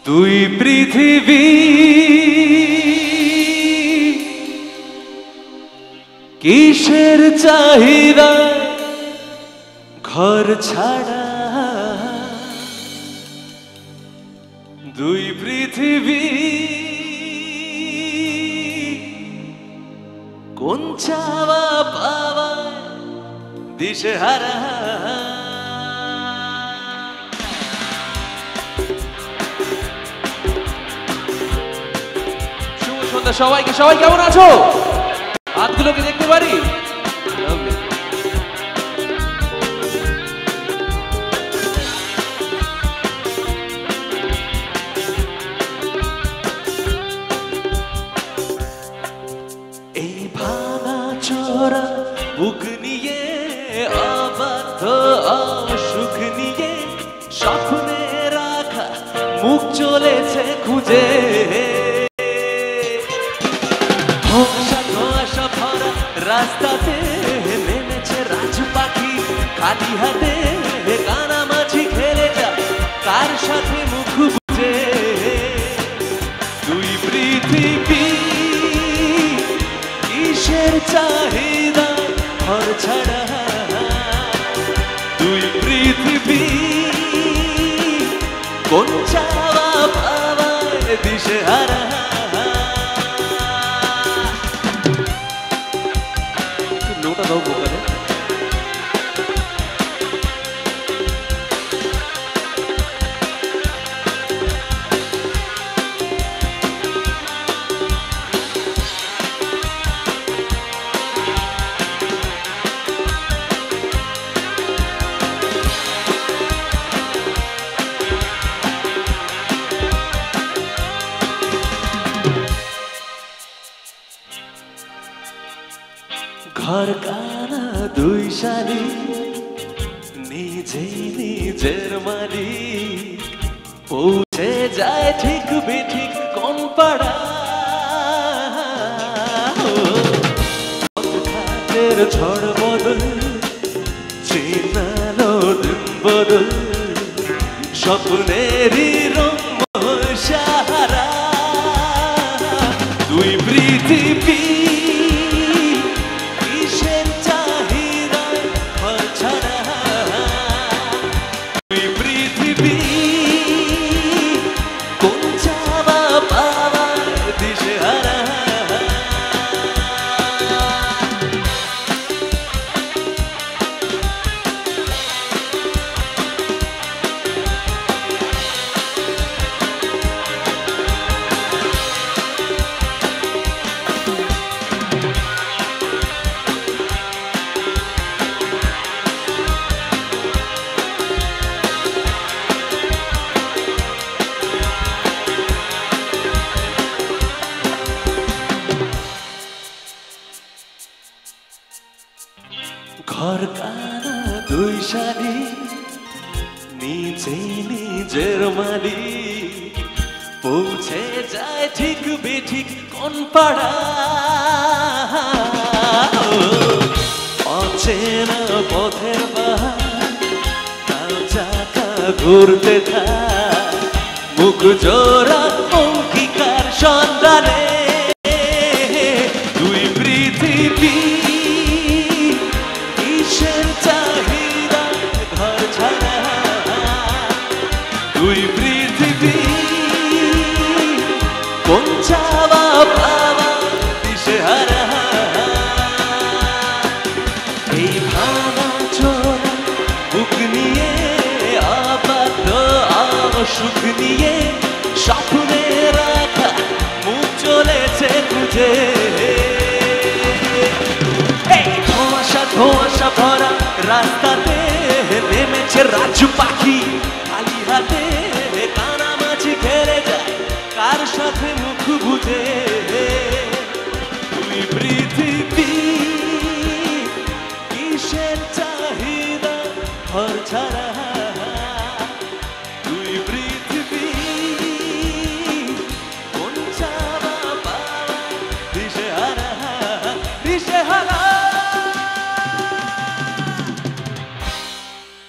দুই পৃথিবী কিসের চাহিদা ঘর ছাড়া দুই পৃথিবী কোন চাওয়া পাওয়া দিশেহারা সবাইকে সবাই কেমন আছো? হাতগুলোকে দেখতে পারি? এই ভাঙা চোরা বুক নিয়ে অবাধ্য অসুখ নিয়ে স্বপ্নে রাখা মুখ চলেছে খুঁজে রাস্তাতে নেমেছে রাজু পাখি খালি হাতে কানামাছি খেলে যা কার সাথে মুখ বুঝে দুই পৃথিবী কিসের চাহিদা ঘর ছাড়া দুই পৃথিবী কোন চাওয়া পাওয়ার দিশেহারা লোটা দাও বোকারে ঘর কানা দুই শালি নিজেই নিজের মালিক পৌঁছে যায় ঠিক বেঠিক কোন পাড়া খাতের ঝড় বদল চেনালো দিন বদল স্বপ্নেরই রঙ সাহারা দুই পৃথিবী ঘর কানা দুই শালি নিজেই নিজের মালিক পৌঁছে যায় ঠিক বেঠিক কোন পাড়া অচেনা পথের বাহার চাকা ঘুরতে থাক মুখ জোড়া অঙ্কিকার সন্ধানে দুই পৃথিবী চাহিদা ঘর ছাড়া দুই পৃথিবী কোন চাওয়া পাওয়া দিশেহারা এই ভাঙা চোরা বুক নিয়ে আবাধ্য অসুখ নিয়ে স্বপ্নে রাখা মুখ চলেছে খুঁজে ধোঁয়াশা ভরা রাস্তাতে নেমেছে রাজু পাখি